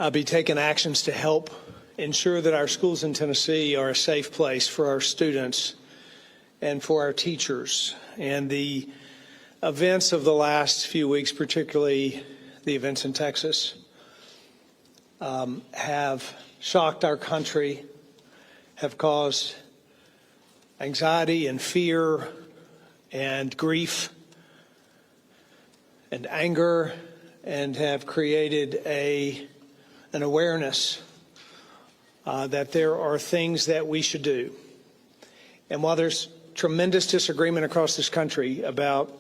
be taking actions to help ensure that our schools in Tennessee are a safe place for our students and for our teachers. And the events of the last few weeks, particularly the events in Texas, have shocked our country, have caused anxiety and fear and grief and anger, and have created an awareness that there are things that we should do. And while there's tremendous disagreement across this country about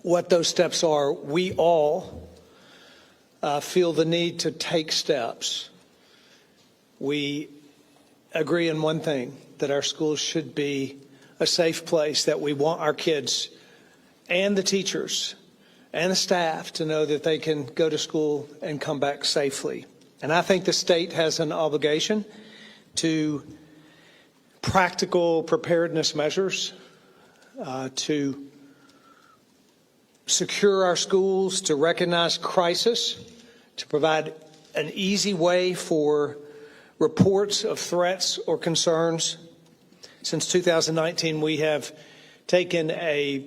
what those steps are, we all feel the need to take steps. We agree in one thing, that our schools should be a safe place, that we want our kids and the teachers and the staff to know that they can go to school and come back safely. And I think the state has an obligation to practical preparedness measures to secure our schools, to recognize crisis, to provide an easy way for reports of threats or concerns. Since 2019, we have taken a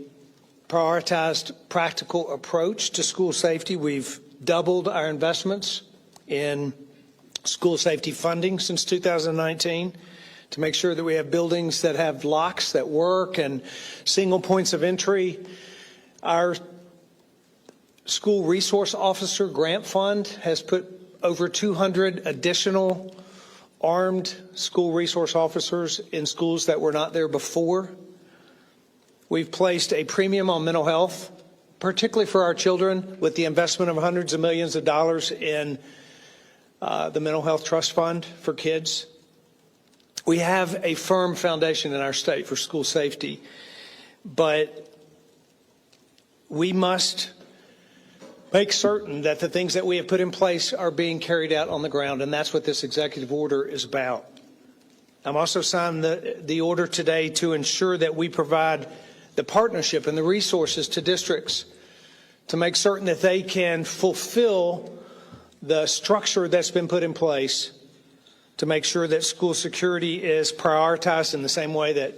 prioritized practical approach to school safety. We've doubled our investments in school safety funding since 2019 to make sure that we have buildings that have locks that work and single points of entry. Our school resource officer grant fund has put over 200 additional armed school resource officers in schools that were not there before. We've placed a premium on mental health, particularly for our children, with the investment of hundreds of millions of dollars in the Mental Health Trust Fund for kids. We have a firm foundation in our state for school safety, but we must make certain that the things that we have put in place are being carried out on the ground, and that's what this executive order is about. I'm also signing the order today to ensure that we provide the partnership and the resources to districts to make certain that they can fulfill the structure that's been put in place to make sure that school security is prioritized in the same way that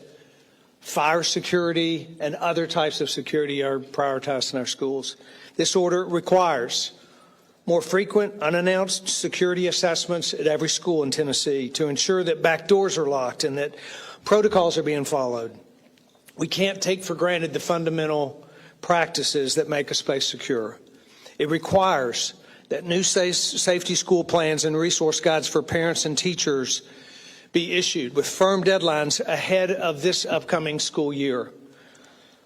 fire security and other types of security are prioritized in our schools. This order requires more frequent unannounced security assessments at every school in Tennessee to ensure that back doors are locked and that protocols are being followed. We can't take for granted the fundamental practices that make a space secure. It requires that new safety school plans and resource guides for parents and teachers be issued with firm deadlines ahead of this upcoming school year.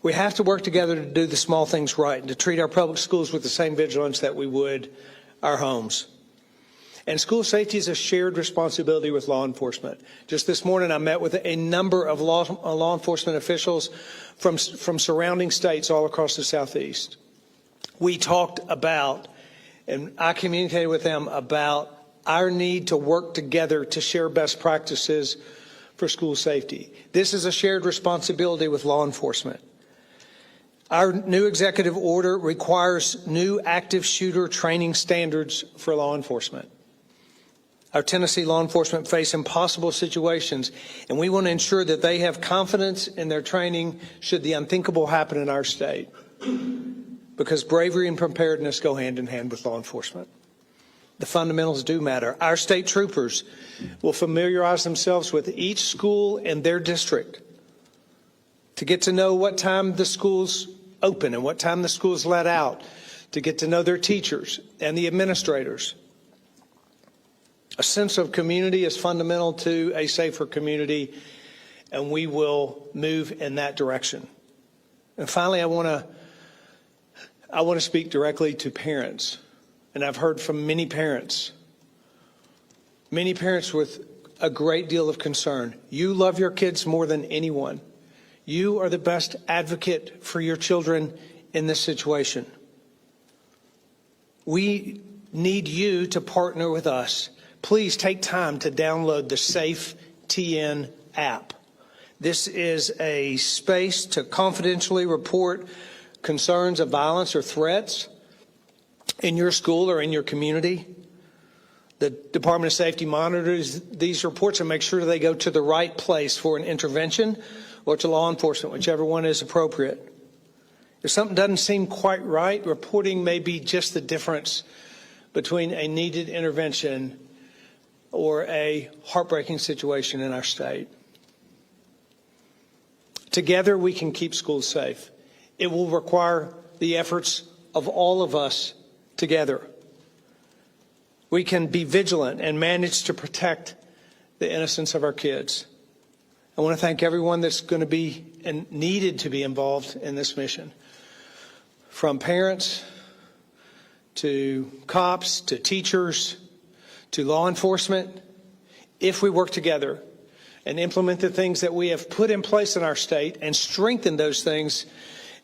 We have to work together to do the small things right and to treat our public schools with the same vigilance that we would our homes. And school safety is a shared responsibility with law enforcement. Just this morning, I met with a number of law enforcement officials from surrounding states all across the Southeast. We talked about, and I communicated with them about our need to work together to share best practices for school safety. This is a shared responsibility with law enforcement. Our new executive order requires new active shooter training standards for law enforcement. Our Tennessee law enforcement face impossible situations, and we want to ensure that they have confidence in their training should the unthinkable happen in our state, because bravery and preparedness go hand in hand with law enforcement. The fundamentals do matter. Our state troopers will familiarize themselves with each school in their district to get to know what time the school's open and what time the school's let out, to get to know their teachers and the administrators. A sense of community is fundamental to a safer community, and we will move in that direction. And finally, I want to speak directly to parents. And I've heard from many parents with a great deal of concern. You love your kids more than anyone. You are the best advocate for your children in this situation. We need you to partner with us. Please take time to download the Safe TN app. This is a space to confidentially report concerns of violence or threats in your school or in your community. The Department of Safety monitors these reports and makes sure they go to the right place for an intervention or to law enforcement, whichever one is appropriate. If something doesn't seem quite right, reporting may be just the difference between a needed intervention or a heartbreaking situation in our state. Together, we can keep schools safe. It will require the efforts of all of us together. We can be vigilant and manage to protect the innocence of our kids. I want to thank everyone that's going to be and needed to be involved in this mission, from parents to cops to teachers to law enforcement. If we work together and implement the things that we have put in place in our state and strengthen those things,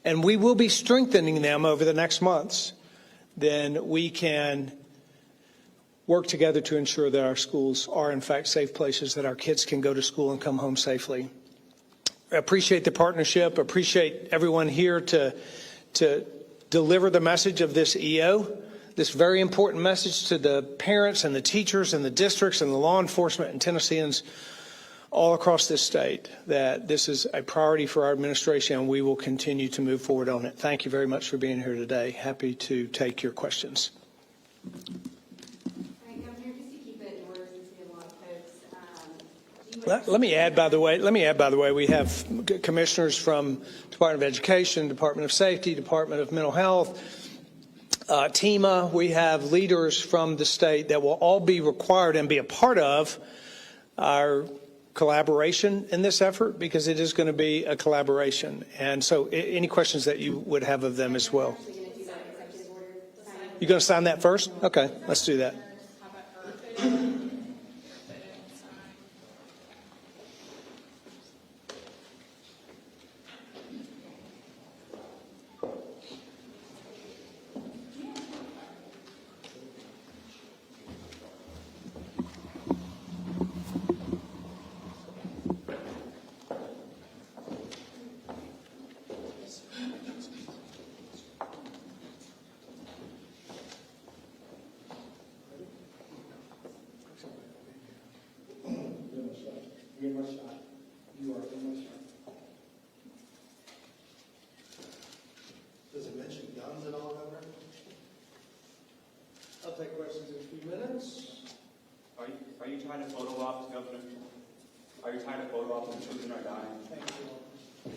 and we will be strengthening them over the next months, then we can work together to ensure that our schools are in fact safe places that our kids can go to school and come home safely. I appreciate the partnership, appreciate everyone here to deliver the message of this EO, this very important message to the parents and the teachers and the districts and the law enforcement and Tennesseans all across this state, that this is a priority for our administration and we will continue to move forward on it. Thank you very much for being here today. Happy to take your questions. Let me add, by the way, we have commissioners from Department of Education, Department of Safety, Department of Mental Health, TEMA. We have leaders from the state that will all be required and be a part of our collaboration in this effort, because it is going to be a collaboration. And so any questions that you would have of them as well. You going to sign that first? Okay, let's do that. Does it mention guns at all ever? I'll take questions in a few minutes. Are you trying to photo op, Governor? Are you trying to photo op when children are dying? Thank you.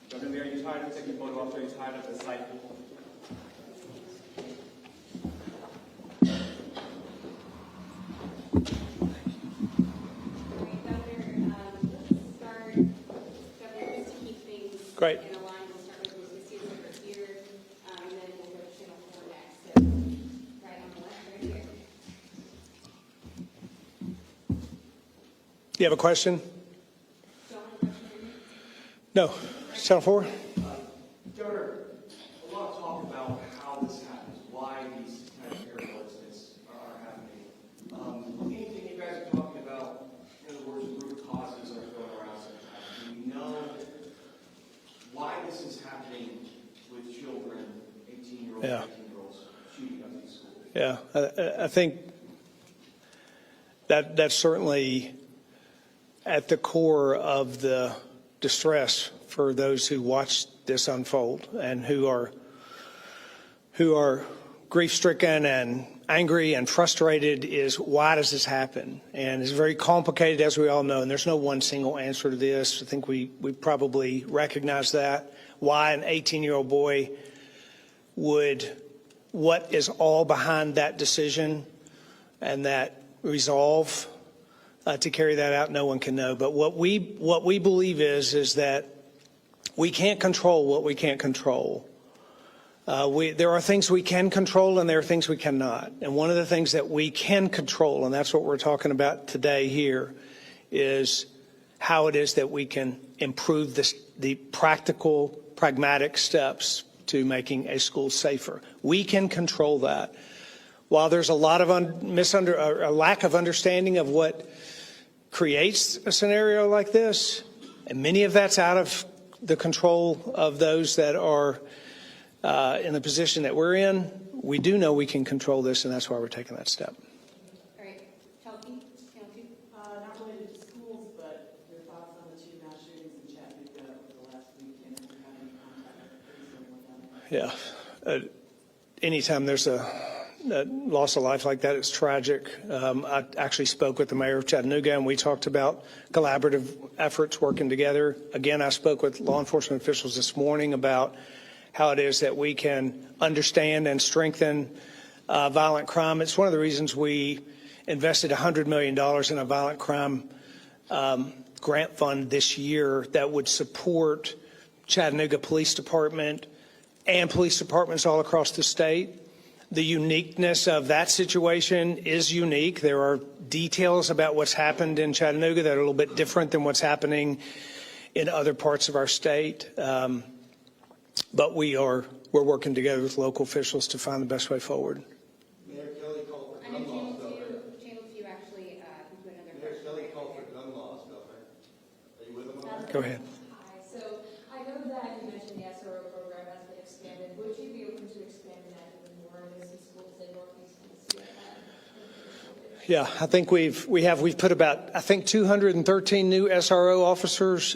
Governor, are you tired of taking photo ops? Are you tired of the cycle? Great. In a line, we'll start with Ms. Cecile over here, and then we'll go to Channel 4 next. So, right on the left, right here. You have a question? No. Channel 4? Governor, a lot of talk about how this happens, why these kind of carelessness are happening. Anything you guys are talking about, in other words, root causes are going around sometimes. Do we know why this is happening with children, 18-year-olds, Yeah. 19-year-olds, shooting up these schools? Yeah, I think that's certainly at the core of the distress for those who watch this unfold and who are grief-stricken and angry and frustrated is, why does this happen? And it's very complicated, as we all know, and there's no one single answer to this. I think we probably recognize that. Why an 18-year-old boy what is all behind that decision and that resolve to carry that out, no one can know. But what we believe is that we can't control what we can't control. There are things we can control and there are things we cannot. And one of the things that we can control, and that's what we're talking about today here, is how it is that we can improve the practical, pragmatic steps to making a school safer. We can control that. While there's a lot of a lack of understanding of what creates a scenario like this, and many of that's out of the control of those that are in the position that we're in, we do know we can control this, and that's why we're taking that step. Yeah. Anytime there's a loss of life like that, it's tragic. I actually spoke with the mayor of Chattanooga, and we talked about collaborative efforts working together. Again, I spoke with law enforcement officials this morning about how it is that we can understand and strengthen violent crime. It's one of the reasons we invested $100 million in a violent crime grant fund this year that would support Chattanooga Police Department and police departments all across the state. The uniqueness of that situation is unique. There are details about what's happened in Chattanooga that are a little bit different than what's happening in other parts of our state. But we're working together with local officials to find the best way forward. Mayor Kelly called for I know gun laws, Channel Governor. 2, Channel 2 actually, put another Mayor question. Kelly called for gun laws, Governor. Are you with him on that? Go ahead. Hi, so I know that you mentioned the SRO program has been expanded. Would you be open to expanding that even more in the schools in Northeast Tennessee? Yeah, I think we've put about, I think, 213 new SRO officers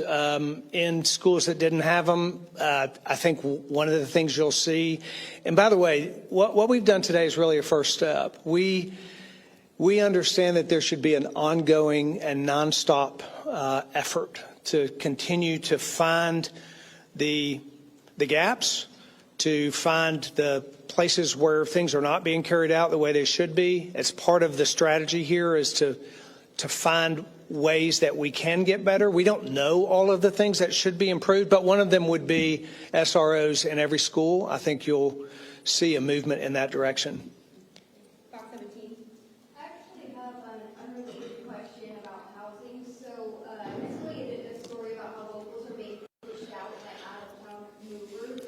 in schools that didn't have them. I think one of the things you'll see, and by the way, what we've done today is really a first step. We understand that there should be an ongoing and nonstop effort to continue to find the gaps, to find the places where things are not being carried out the way they should be. It's part of the strategy here is to find ways that we can get better. We don't know all of the things that should be improved, but one of them would be SROs in every school. I think you'll see a movement in that direction. Box 17. I actually have an unrelated question about housing. So, recently I did a story about how locals are being pushed out by out-of-town movers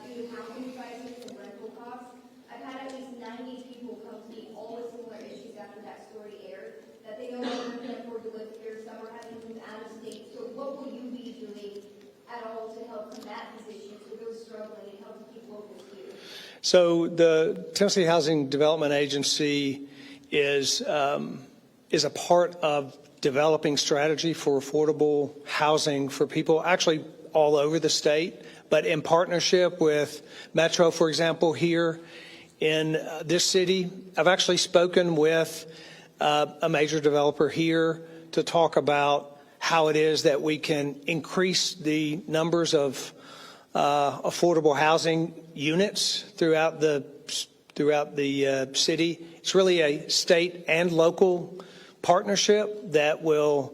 due to housing prices and rental costs. I've had at least 90 people come to me, all with similar issues after that story aired, that they no longer can afford to live here. Some are having to move out of state. So, what will you be doing at all to help combat these issues for those struggling and help keep locals here? So the Tennessee Housing Development Agency is a part of developing strategy for affordable housing for people actually all over the state, but in partnership with Metro, for example, here in this city. I've actually spoken with a major developer here to talk about how it is that we can increase the numbers of affordable housing units throughout the city. It's really a state and local partnership that will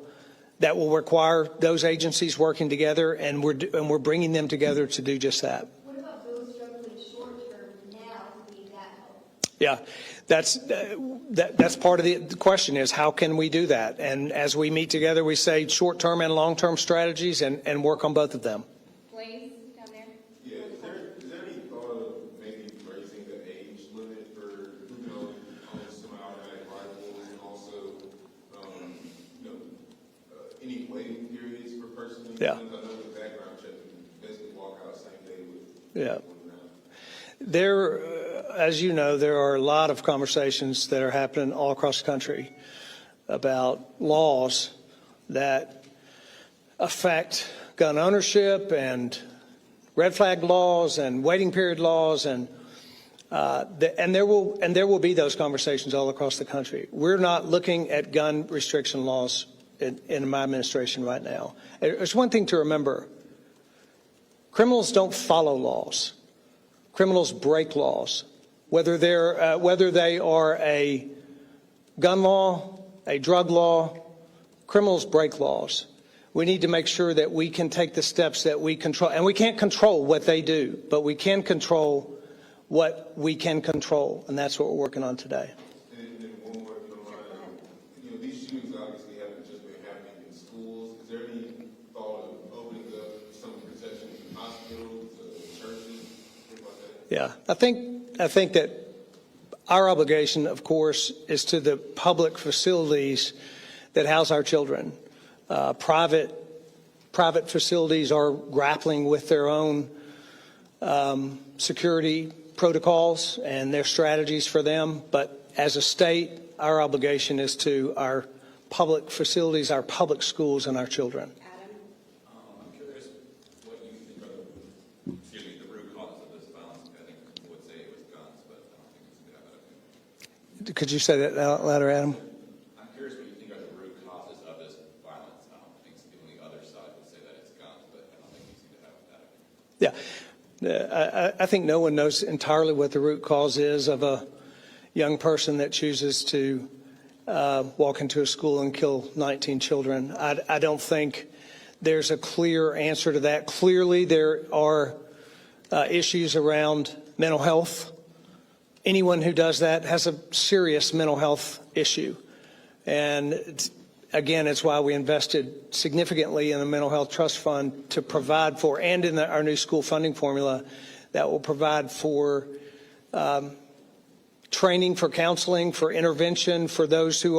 require those agencies working together, and we're bringing them together to do just that. What about those struggling short term now to be that help? Yeah, that's part of the question is how can we do that? And as we meet together, we say short-term and long-term strategies and work on both of them. Blaze, down there. Yeah, is there any thought of maybe raising the age limit for, owning semi-automatic rifles and also, any waiting periods for personal Yeah. guns? I know with background check, you can basically walk out same day with. Yeah. There, as you know, there are a lot of conversations that are happening all across the country about laws that affect gun ownership and red flag laws and waiting period laws, and there will be those conversations all across the country. We're not looking at gun restriction laws in my administration right now. There's one thing to remember: criminals don't follow laws. Criminals break laws, whether they are a gun law, a drug law. Criminals break laws. We need to make sure that we can take the steps that we control, and we can't control what they do, but we can control what we can control, and that's what we're working on today. And one more, if you don't mind. These shootings obviously haven't just been happening in schools. Is there any thought of opening up some protection in hospitals, churches, things like that? Yeah, I think that our obligation, of course, is to the public facilities that house our children. Private facilities are grappling with their own security protocols and their strategies for them. But as a state, our obligation is to our public facilities, our public schools, and our children. I'm curious what you think are the root causes of this violence Could you say that out louder, Adam? I'm curious what you think are the root causes of this violence. I don't think people on the other side would say that it's guns, but I don't think you seem to have that. Yeah. I think no one knows entirely what the root cause is of a young person that chooses to walk into a school and kill 19 children. I don't think there's a clear answer to that. Clearly, there are issues around mental health. Anyone who does that has a serious mental health issue. And again, it's why we invested significantly in the Mental Health Trust Fund to provide for, and in our new school funding formula that will provide for training, for counseling, for intervention for those who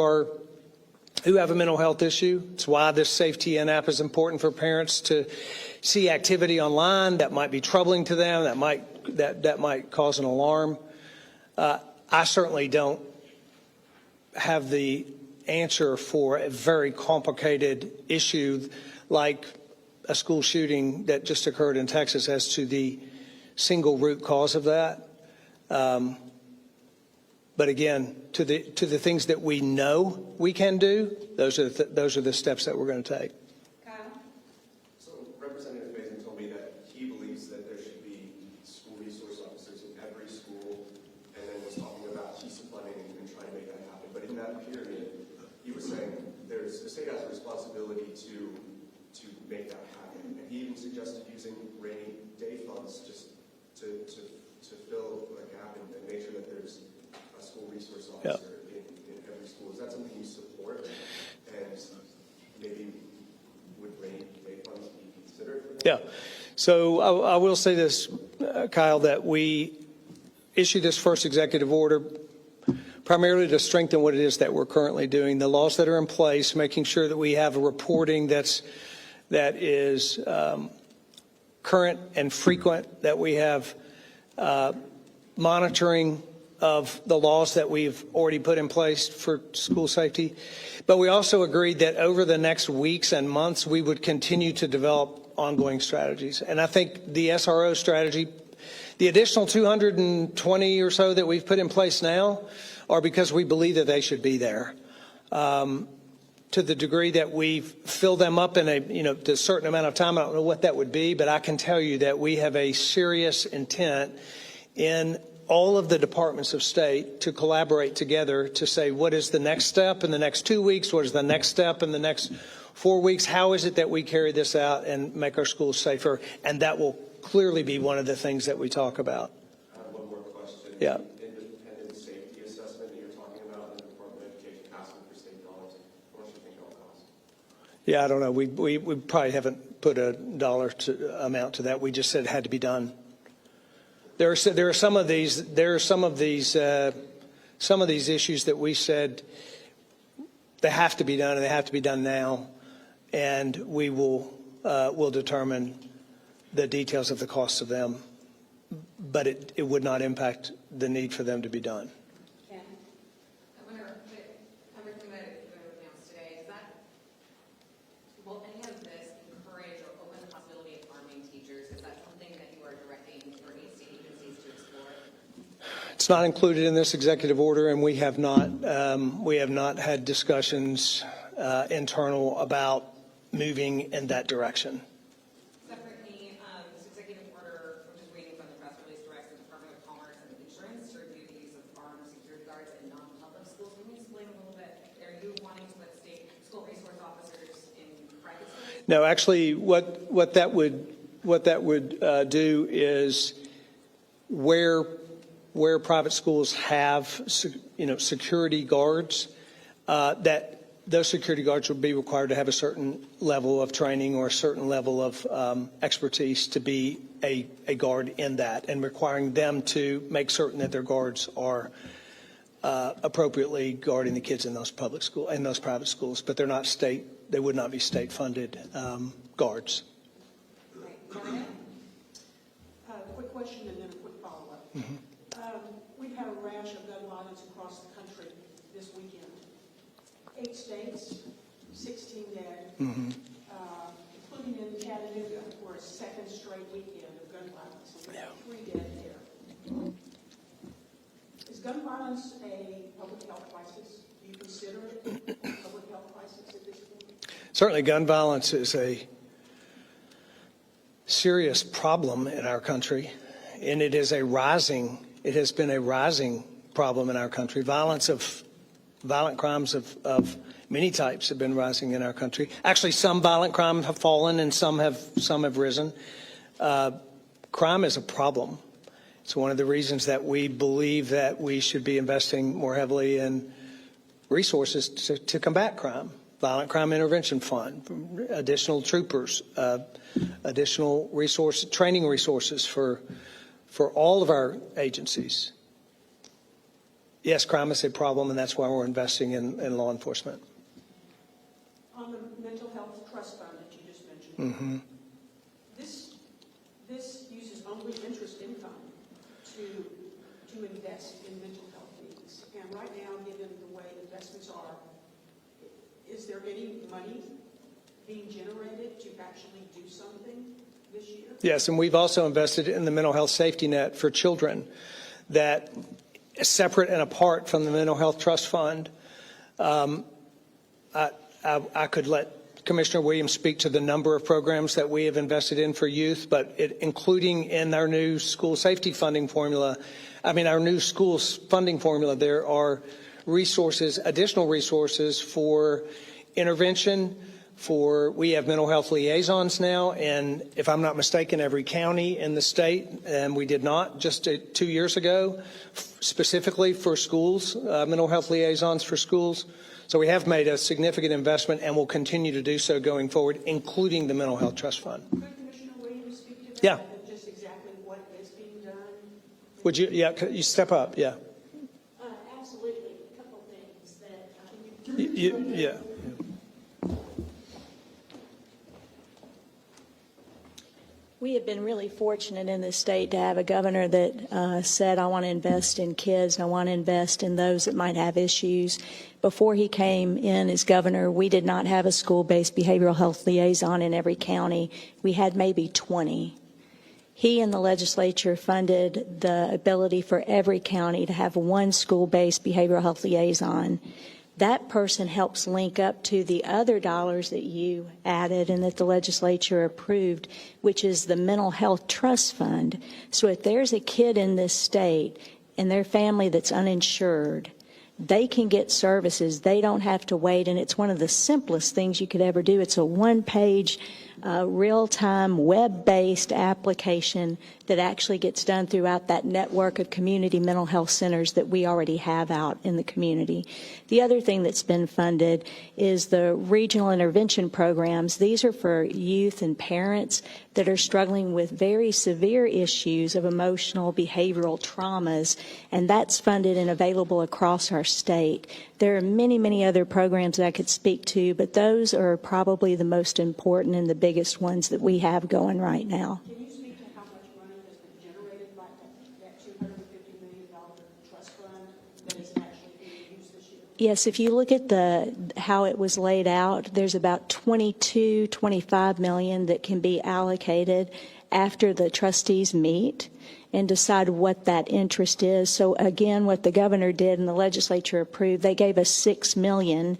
have a mental health issue. It's why this SafeTN app is important for parents to see activity online that might be troubling to them, that might cause an alarm. I certainly don't have the answer for a very complicated issue like a school shooting that just occurred in Texas as to the single root cause of that. But again, to the things that we know we can do, those are the steps that we're going to take. Kyle? So Representative Faison told me that he believes that there should be school resource officers in every school, and then was talking about TISA funding and trying to make that happen. But in that period, he was saying the state has a responsibility to make that happen. And he even suggested using rainy day funds just to fill a gap and make sure that there's a school resource officer in every school. Is that something you support? And maybe would rainy day funds be considered for that? Yeah. So I will say this, Kyle, that we issued this first executive order primarily to strengthen what it is that we're currently doing, the laws that are in place, making sure that we have a reporting that is current and frequent, that we have monitoring of the laws that we've already put in place for school safety. But we also agreed that over the next weeks and months, we would continue to develop ongoing strategies. And I think the SRO strategy, the additional 220 or so that we've put in place now are because we believe that they should be there. To the degree that we've filled them up in a certain amount of time, I don't know what that would be, but I can tell you that we have a serious intent in all of the departments of state to collaborate together to say what is the next step in the next 2 weeks, what is the next step in the next 4 weeks, how is it that we carry this out and make our schools safer, and that will clearly be one of the things that we talk about. I have one more question. Yeah. Independent safety assessment that you're talking about in the Department of Education asking for state dollars. How much do you think that'll cost? Yeah, I don't know. We probably haven't put a dollar amount to that. We just said it had to be done. There are some of these issues that we said they have to be done, and they have to be done now, and we will determine the details of the cost of them, but it would not impact the need for them to be done. Ken? I wonder, everything that you announced today, will any of this encourage or open the possibility of arming teachers? Is that something that you are directing for state agencies to explore? It's not included in this executive order, and we have not had discussions internal about moving in that direction. Separately, this executive order, which is reading from the press release, directs the Department of Commerce and Insurance to review the use of armed security guards in non-public schools. Can you explain a little bit? Are you wanting to put state school resource officers in private schools? No, actually, what that would do is where private schools have security guards, that those security guards would be required to have a certain level of training or a certain level of expertise to be a guard in that, and requiring them to make certain that their guards are appropriately guarding the kids in those private schools. But they would not be state-funded guards. Quick question and then a quick follow-up. We've had a rash of gun violence across the country this weekend. 8 states, 16 dead, including in Chattanooga, for a second straight weekend of gun violence. So we have 3 dead there. Is gun violence a public health crisis? Do you consider it a public health crisis at this point? Certainly, gun violence is a serious problem in our country, and it has been a rising problem in our country. Violent crimes of many types have been rising in our country. Actually, some violent crimes have fallen and some have risen. Crime is a problem. It's one of the reasons that we believe that we should be investing more heavily in resources to combat crime. Violent Crime Intervention Fund, additional troopers, additional training resources for all of our agencies. Yes, crime is a problem, and that's why we're investing in law enforcement. On the mental health trust fund that you just mentioned, this uses only interest income to invest in mental health needs. And right now, given the way investments are, is there any money being generated to actually do something this year? Yes, and we've also invested in the mental health safety net for children that is separate and apart from the mental health trust fund. I could let Commissioner Williams speak to the number of programs that we have invested in for youth, but including in our new school safety funding formula, our new schools funding formula, there are additional resources for intervention. We have mental health liaisons now, and if I'm not mistaken, every county in the state, and we did not just 2 years ago, specifically for schools, mental health liaisons for schools. So we have made a significant investment and will continue to do so going forward, including the Mental Health Trust Fund. Could Commissioner Williams speak to that? Yeah. And just exactly what is being done? Would you? Yeah, could you step up? Yeah. Absolutely. A couple things that. Yeah. We have been really fortunate in this state to have a governor that said, I want to invest in kids, and I want to invest in those that might have issues. Before he came in as governor, we did not have a school-based behavioral health liaison in every county. We had maybe 20. He and the legislature funded the ability for every county to have one school-based behavioral health liaison. That person helps link up to the other dollars that you added and that the legislature approved, which is the Mental Health Trust Fund. So if there's a kid in this state and their family that's uninsured, they can get services. They don't have to wait, and it's one of the simplest things you could ever do. It's a one-page, real-time, web-based application that actually gets done throughout that network of community mental health centers that we already have out in the community. The other thing that's been funded is the regional intervention programs. These are for youth and parents that are struggling with very severe issues of emotional, behavioral traumas, and that's funded and available across our state. There are many, many other programs that I could speak to, but those are probably the most important and the biggest ones that we have going right now. Can you speak to how much money has been generated by that $250 million trust fund that is actually being used this year? Yes, if you look at how it was laid out, there's about $25 million that can be allocated after the trustees meet and decide what that interest is. So again, what the governor did and the legislature approved, they gave us $6 million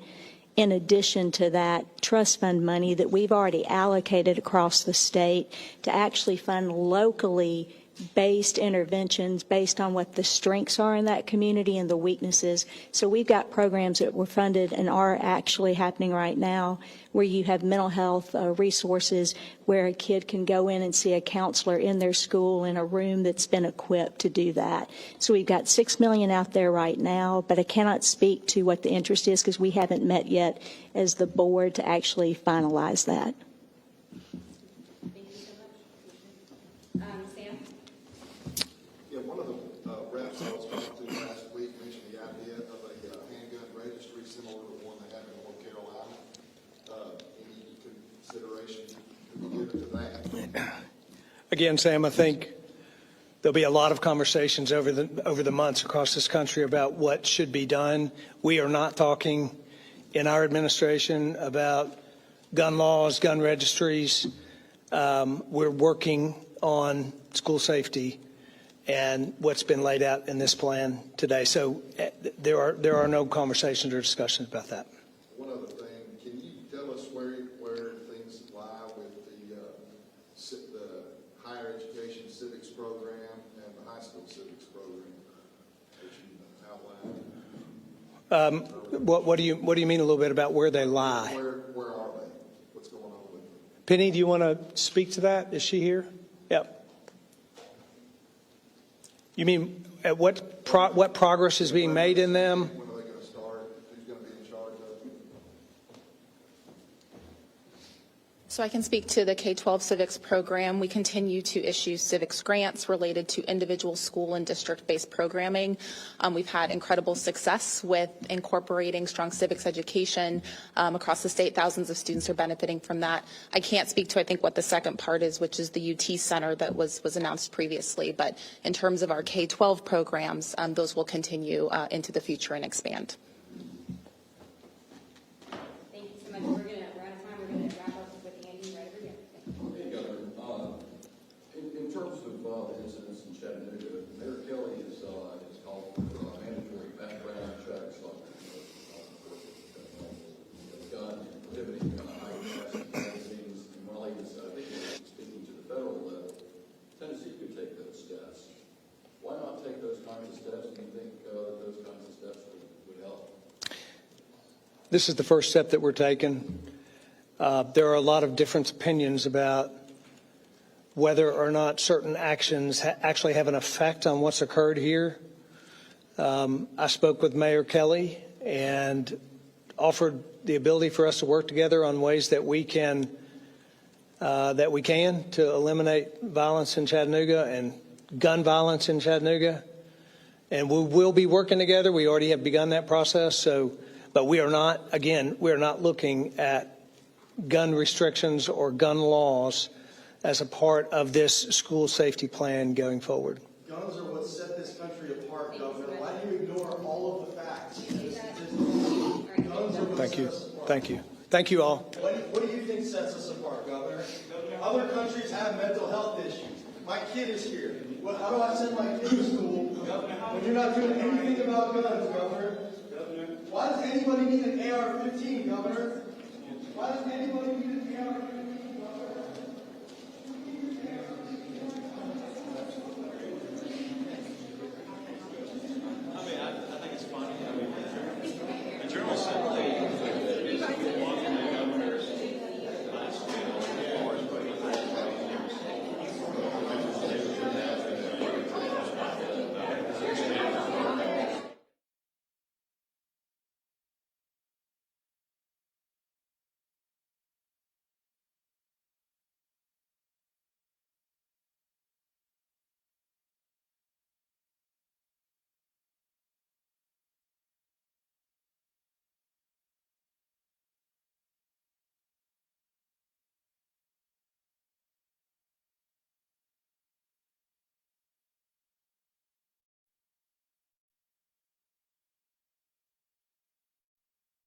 in addition to that trust fund money that we've already allocated across the state to actually fund locally based interventions based on what the strengths are in that community and the weaknesses. So we've got programs that were funded and are actually happening right now where you have mental health resources where a kid can go in and see a counselor in their school in a room that's been equipped to do that. So we've got $6 million out there right now, but I cannot speak to what the interest is because we haven't met yet as the board to actually finalize that. Thank you so much. Sam? Yeah, one of the reps I was talking to last week mentioned the idea of a handgun registry similar to the one they have in North Carolina. Any consideration could be given to that? Again, Sam, I think there'll be a lot of conversations over the months across this country about what should be done. We are not talking in our administration about gun laws, gun registries. We're working on school safety and what's been laid out in this plan today. So there are no conversations or discussions about that. One other thing, can you tell us where things lie with the higher education civics program and the high school civics program that you outlined? What do you mean a little bit about where they lie? Where are they? What's going on with them? Penny, do you want to speak to that? Is she here? Yep. You mean at what progress is being made in them? When are they going to start? Who's going to be in charge of them? So I can speak to the K-12 civics program. We continue to issue civics grants related to individual school and district-based programming. We've had incredible success with incorporating strong civics education across the state. Thousands of students are benefiting from that. I can't speak to, I think, what the second part is, which is the UT Center that was announced previously. But in terms of our K-12 programs, those will continue into the future and expand. Thank you so much. We're out of time. We're going to wrap up with Andy right over here. Hey, Governor. In terms of the incidents in Chattanooga, Mayor Kelly has called for mandatory background checks on gun prohibiting high-capacity magazines. And while he was, I think, speaking to the federal level, Tennessee could take those steps. Why not take those kinds of steps? Do you think that those kinds of steps would help? This is the first step that we're taking. There are a lot of different opinions about whether or not certain actions actually have an effect on what's occurred here. I spoke with Mayor Kelly and offered the ability for us to work together on ways that we can to eliminate violence in Chattanooga and gun violence in Chattanooga. And we will be working together. We already have begun that process. But we are not looking at gun restrictions or gun laws as a part of this school safety plan going forward. Guns are what set this country apart, Governor. Why do you ignore all of the facts? Guns are what Thank you. set us apart. Thank you. Thank you all. What do you think sets us apart, Governor? Other countries have mental health issues. My kid is here. How do I send my kid to school when you're not doing anything about guns, Governor? Why does anybody need an AR-15, Governor? Why does anybody need an AR-15?